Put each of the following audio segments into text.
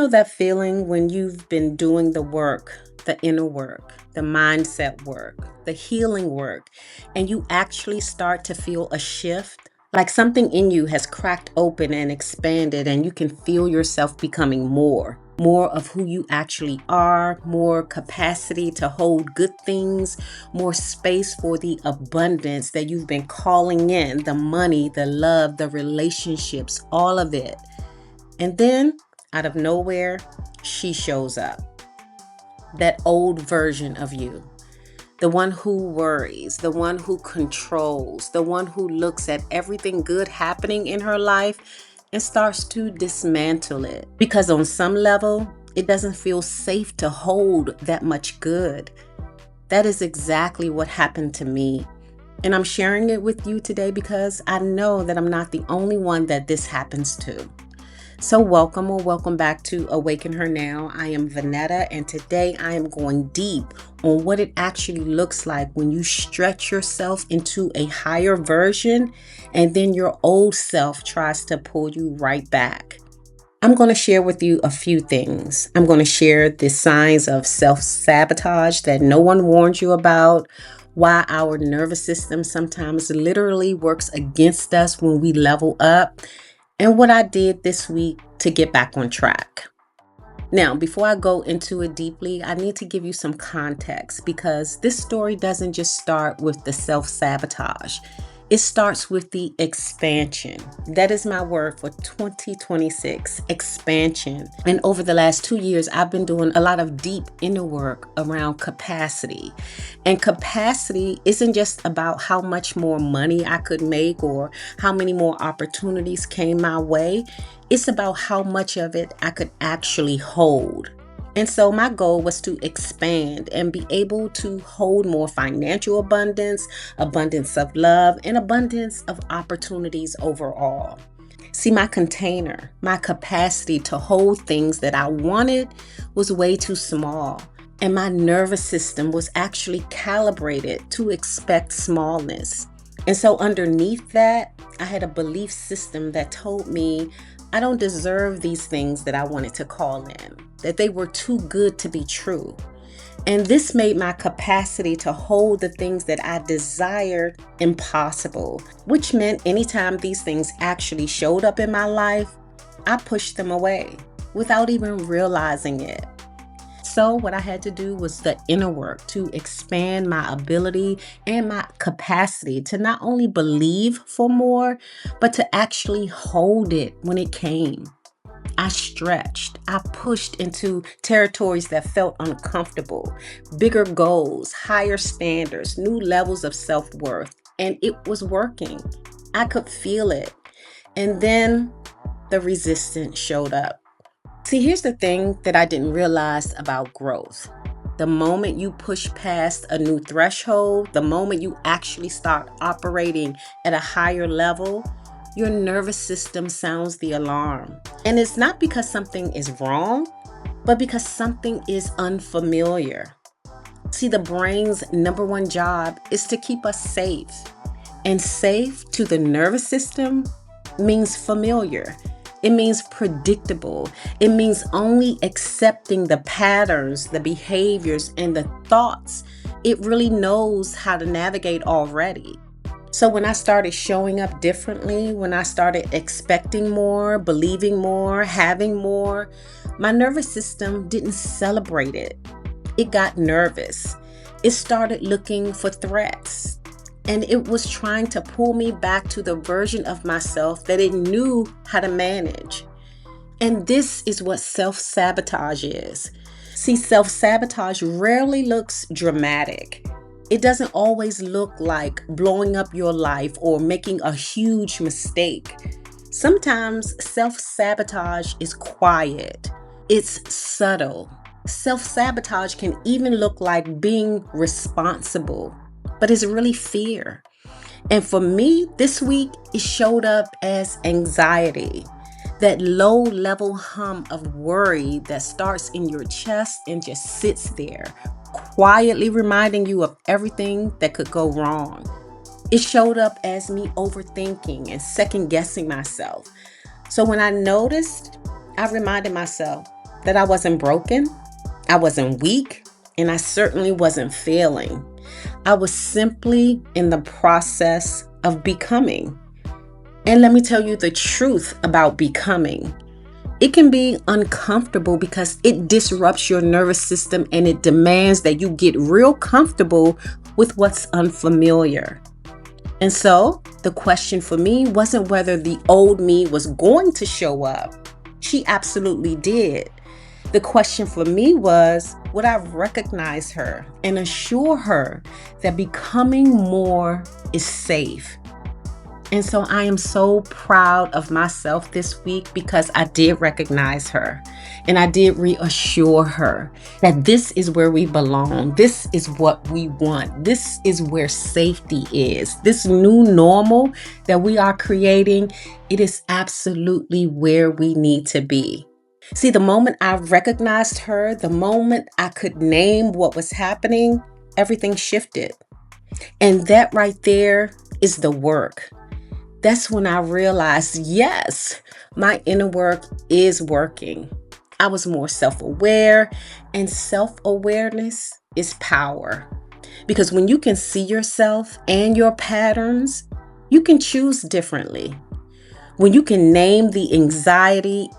know that feeling when you've been doing the work, the inner work, the mindset work, the healing work, and you actually start to feel a shift? Like something in you has cracked open and expanded, and you can feel yourself becoming more of who you actually are, more capacity to hold good things, more space for the abundance that you've been calling in, the money, the love, the relationships, all of it. And then, out of nowhere, she shows up. That old version of you. The one who worries, the one who controls, the one who looks at everything good happening in her life and starts to dismantle it. Because on some level, it doesn't feel safe to hold that much good. That is exactly what happened to me. And I'm sharing it with you today because I know that I'm not the only one that this happens to. So welcome back to Awaken Her Now. I am Vanetta, and today I am going deep on what it actually looks like when you stretch yourself into a higher version and then your old self tries to pull you right back. I'm going to share with you a few things. I'm going to share the signs of self-sabotage that no one warned you about, why our nervous system sometimes literally works against us when we level up, and what I did this week to get back on track. Now, before I go into it deeply, I need to give you some context because this story doesn't just start with the self-sabotage. It starts with the expansion. That is my word for 2026, expansion. And over the last 2 years, I've been doing a lot of deep inner work around capacity. And capacity isn't just about how much more money I could make or how many more opportunities came my way. It's about how much of it I could actually hold. And so my goal was to expand and be able to hold more financial abundance, abundance of love, and abundance of opportunities overall. See, my container, my capacity to hold things that I wanted was way too small. And my nervous system was actually calibrated to expect smallness. And so underneath that, I had a belief system that told me I don't deserve these things that I wanted to call in, that they were too good to be true. And this made my capacity to hold the things that I desired impossible, which meant anytime these things actually showed up in my life, I pushed them away without even realizing it. So what I had to do was the inner work to expand my ability and my capacity to not only believe for more, but to actually hold it when it came. I stretched, I pushed into territories that felt uncomfortable, bigger goals, higher standards, new levels of self-worth, and it was working. I could feel it. And then the resistance showed up. See, here's the thing that I didn't realize about growth. The moment you push past a new threshold, the moment you actually start operating at a higher level, your nervous system sounds the alarm. And it's not because something is wrong, but because something is unfamiliar. See, the brain's number one job is to keep us safe. And safe to the nervous system means familiar. It means predictable. It means only accepting the patterns, the behaviors, and the thoughts it really knows how to navigate already. So when I started showing up differently, when I started expecting more, believing more, having more, my nervous system didn't celebrate it. It got nervous. It started looking for threats. And it was trying to pull me back to the version of myself that it knew how to manage. And this is what self-sabotage is. See, self-sabotage rarely looks dramatic. It doesn't always look like blowing up your life or making a huge mistake. Sometimes self-sabotage is quiet. It's subtle. Self-sabotage can even look like being responsible, but it's really fear. And for me, this week, it showed up as anxiety, that low level hum of worry that starts in your chest and just sits there, quietly reminding you of everything that could go wrong. It showed up as me overthinking and second guessing myself. So when I noticed, I reminded myself, that I wasn't broken, I wasn't weak, and I certainly wasn't failing. I was simply in the process of becoming. And let me tell you the truth about becoming. It can be uncomfortable because it disrupts your nervous system and it demands that you get real comfortable with what's unfamiliar. And so the question for me wasn't whether the old me was going to show up. She absolutely did. The question for me was, would I recognize her and assure her that becoming more is safe? And so I am so proud of myself this week because I did recognize her and I did reassure her that this is where we belong. This is what we want. This is where safety is. This new normal that we are creating, it is absolutely where we need to be. See, the moment I recognized her, the moment I could name what was happening, everything shifted. And that right there is the work. That's when I realized, yes, my inner work is working. I was more self-aware, and self-awareness is power. Because when you can see yourself and your patterns, you can choose differently. When you can name the anxiety,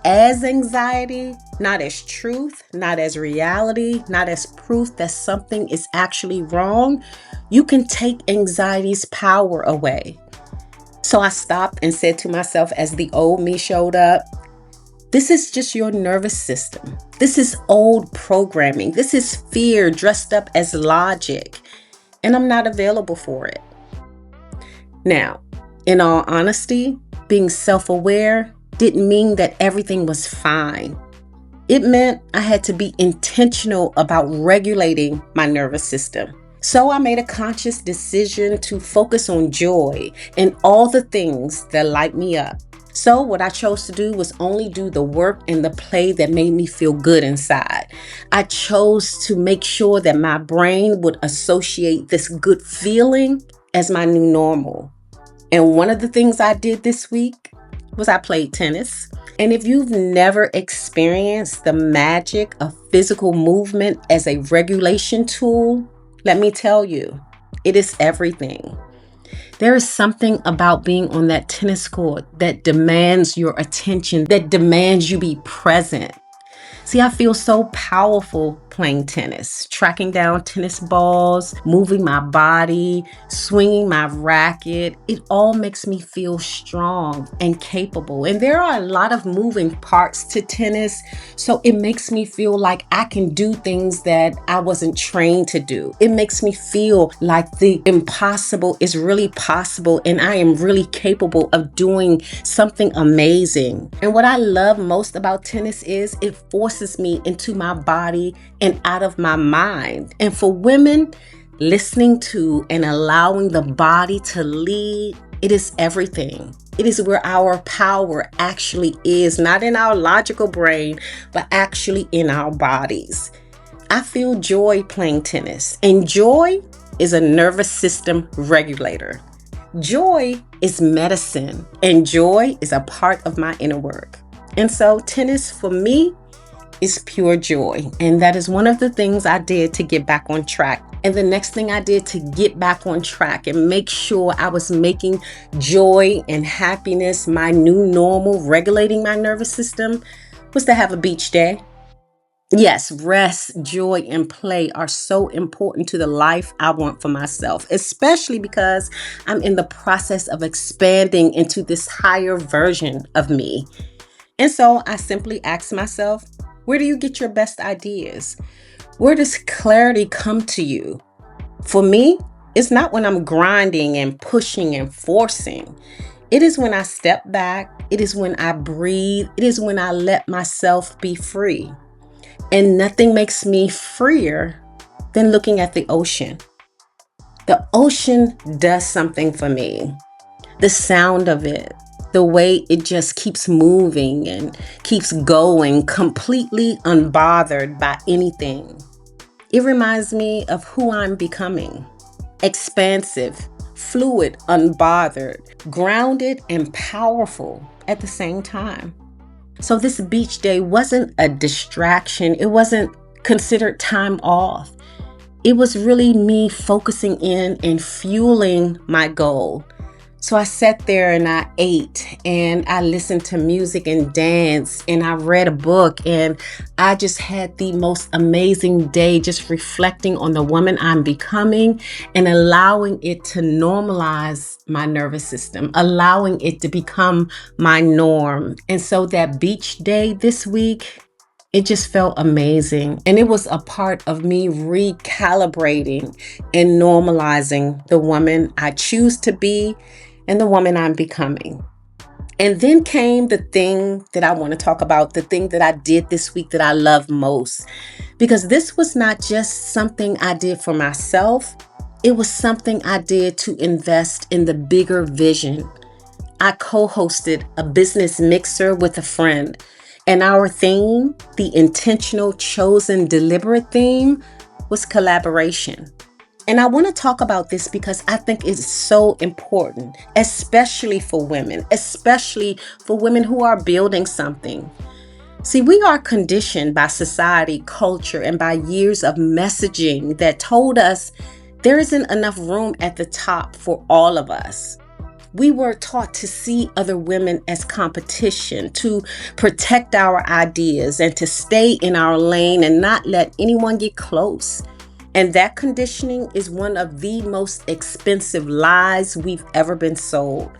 not as truth, not as reality, not as proof that something is actually wrong, you can take anxiety's power away. So I stopped and said to myself as the old me showed up, this is just your nervous system. This is old programming. This is fear dressed up as logic, and I'm not available for it. Now, in all honesty, being self-aware didn't mean that everything was fine. It meant I had to be intentional about regulating my nervous system. So I made a conscious decision to focus on joy and all the things that light me up. So what I chose to do was only do the work and the play that made me feel good inside. I chose to make sure that my brain would associate this good feeling as my new normal. And one of the things I did this week was I played tennis. And if you've never experienced the magic of physical movement as a regulation tool, let me tell you, it is everything. There is something about being on that tennis court that demands your attention, that demands you be present. See, I feel so powerful playing tennis, tracking down tennis balls, moving my body, swinging my racket. It all makes me feel strong and capable. And there are a lot of moving parts to tennis, so it makes me feel like I can do things that I wasn't trained to do. It makes me feel like the impossible is really possible and I am really capable of doing something amazing. And what I love most about tennis is it forces me into my body and out of my mind. And for women, listening to and allowing the body to lead, it is everything. It is where our power actually is, not in our logical brain, but actually in our bodies. I feel joy playing tennis, and joy is a nervous system regulator. Joy is medicine, and joy is a part of my inner work. And so tennis for me is pure joy. And that is one of the things I did to get back on track. And the next thing I did to get back on track and make sure I was making joy and happiness my new normal, regulating my nervous system, was to have a beach day. Yes, rest, joy, and play are so important to the life I want for myself, especially because I'm in the process of expanding into this higher version of me. And so I simply asked myself, where do you get your best ideas? Where does clarity come to you? For me, it's not when I'm grinding and pushing and forcing. It is when I step back. It is when I breathe. It is when I let myself be free. And nothing makes me freer than looking at the ocean. The ocean does something for me. The sound of it, the way it just keeps moving and keeps going, completely unbothered by anything. It reminds me of who I'm becoming. Expansive, fluid, unbothered, grounded, and powerful at the same time. So this beach day wasn't a distraction. It wasn't considered time off. It was really me focusing in and fueling my goal. So I sat there and I ate and I listened to music and danced and I read a book and I just had the most amazing day just reflecting on the woman I'm becoming and allowing it to normalize my nervous system, allowing it to become my norm. And so that beach day this week, it just felt amazing. And it was a part of me recalibrating and normalizing the woman I choose to be and the woman I'm becoming. And then came the thing that I want to talk about, the thing that I did this week that I love most. Because this was not just something I did for myself, it was something I did to invest in the bigger vision. I co-hosted a business mixer with a friend, and our theme, the intentional, chosen, deliberate theme, was collaboration. And I want to talk about this because I think it's so important, especially for women, especially for women who are building something. See, we are conditioned by society, culture, and by years of messaging that told us there isn't enough room at the top for all of us. We were taught to see other women as competition, to protect our ideas, and to stay in our lane and not let anyone get close. And that conditioning is one of the most expensive lies we've ever been sold.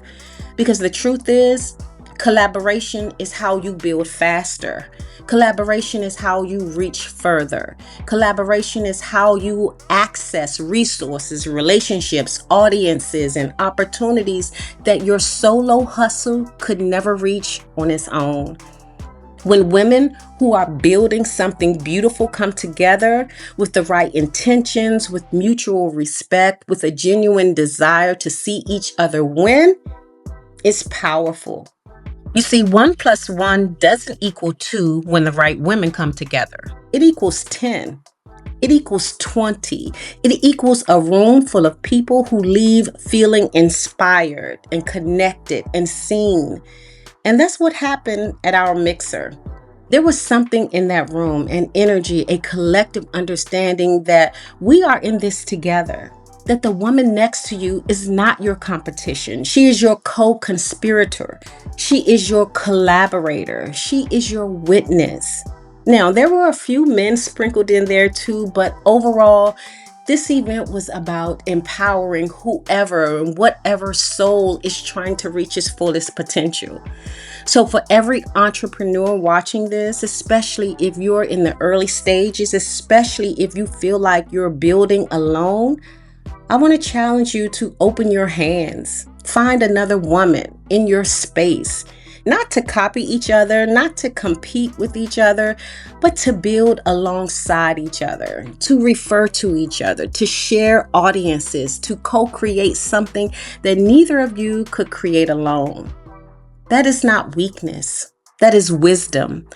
Because the truth is, collaboration is how you build faster. Collaboration is how you reach further. Collaboration is how you access resources, relationships, audiences, and opportunities that your solo hustle could never reach on its own. When women who are building something beautiful come together with the right intentions, with mutual respect, with a genuine desire to see each other win, it's powerful. You see, 1 + 1 doesn't equal 2 when the right women come together. It equals 10. It equals 20. It equals a room full of people who leave feeling inspired and connected and seen. And that's what happened at our mixer. There was something in that room, an energy, a collective understanding that we are in this together. That the woman next to you is not your competition. She is your co-conspirator. She is your collaborator. She is your witness. Now, there were a few men sprinkled in there too, but overall, this event was about empowering whoever and whatever soul is trying to reach its fullest potential. So for every entrepreneur watching this, especially if you're in the early stages, especially if you feel like you're building alone, I want to challenge you to open your hands, find another woman in your space, not to copy each other, not to compete with each other, but to build alongside each other, to refer to each other, to share audiences, to co-create something that neither of you could create alone. That is not weakness. That is wisdom.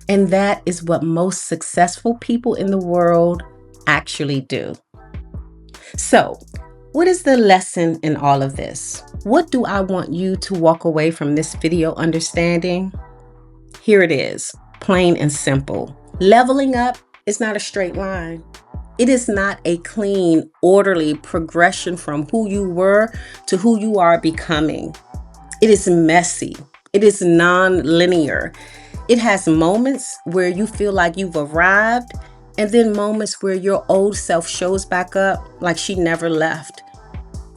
And that is what most successful people in the world actually do. So, what is the lesson in all of this? What do I want you to walk away from this video understanding? Here it is, plain and simple. Leveling up is not a straight line. It is not a clean, orderly progression from who you were to who you are becoming. It is messy. It is non-linear. It has moments where you feel like you've arrived, and then moments where your old self shows back up like she never left.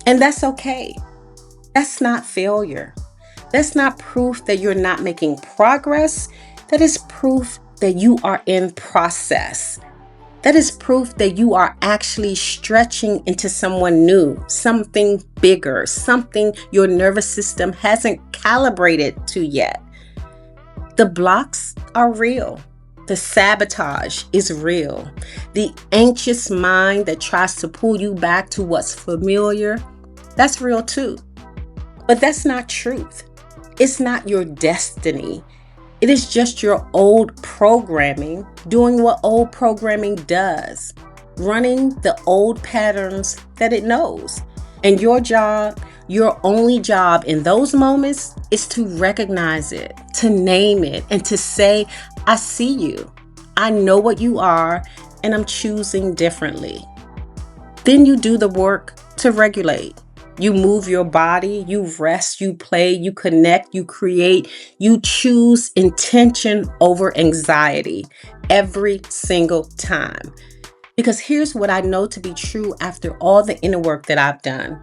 And that's okay. That's not failure. That's not proof that you're not making progress. That is proof that you are in process. That is proof that you are actually stretching into someone new, something bigger, something your nervous system hasn't calibrated to yet. The blocks are real. The sabotage is real. The anxious mind that tries to pull you back to what's familiar, that's real too. But that's not truth. It's not your destiny. It is just your old programming doing what old programming does, running the old patterns that it knows. And your job, your only job in those moments is to recognize it, to name it, and to say, I see you. I know what you are, and I'm choosing differently. Then you do the work to regulate. You move your body, you rest, you play, you connect, you create, you choose intention over anxiety every single time. Because here's what I know to be true after all the inner work that I've done.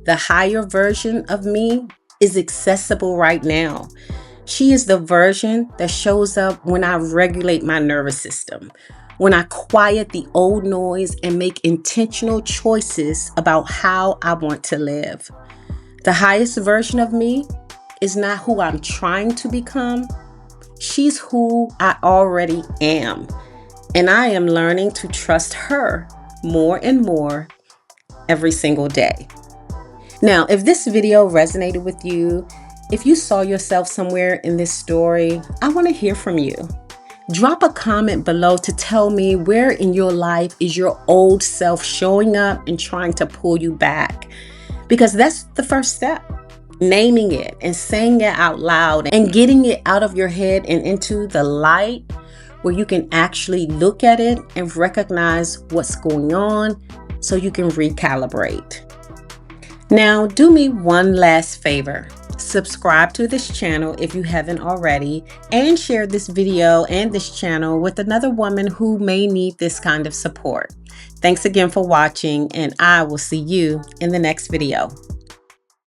The higher version of me is accessible right now. She is the version that shows up when I regulate my nervous system, when I quiet the old noise and make intentional choices about how I want to live. The highest version of me is not who I'm trying to become. She's who I already am. And I am learning to trust her more and more every single day. Now, if this video resonated with you, if you saw yourself somewhere in this story, I want to hear from you. Drop a comment below to tell me where in your life is your old self showing up and trying to pull you back. Because that's the first step. Naming it and saying it out loud and getting it out of your head and into the light where you can actually look at it and recognize what's going on so you can recalibrate. Now, do me one last favor. Subscribe to this channel if you haven't already, and share this video and this channel with another woman who may need this kind of support. Thanks again for watching, and I will see you in the next video.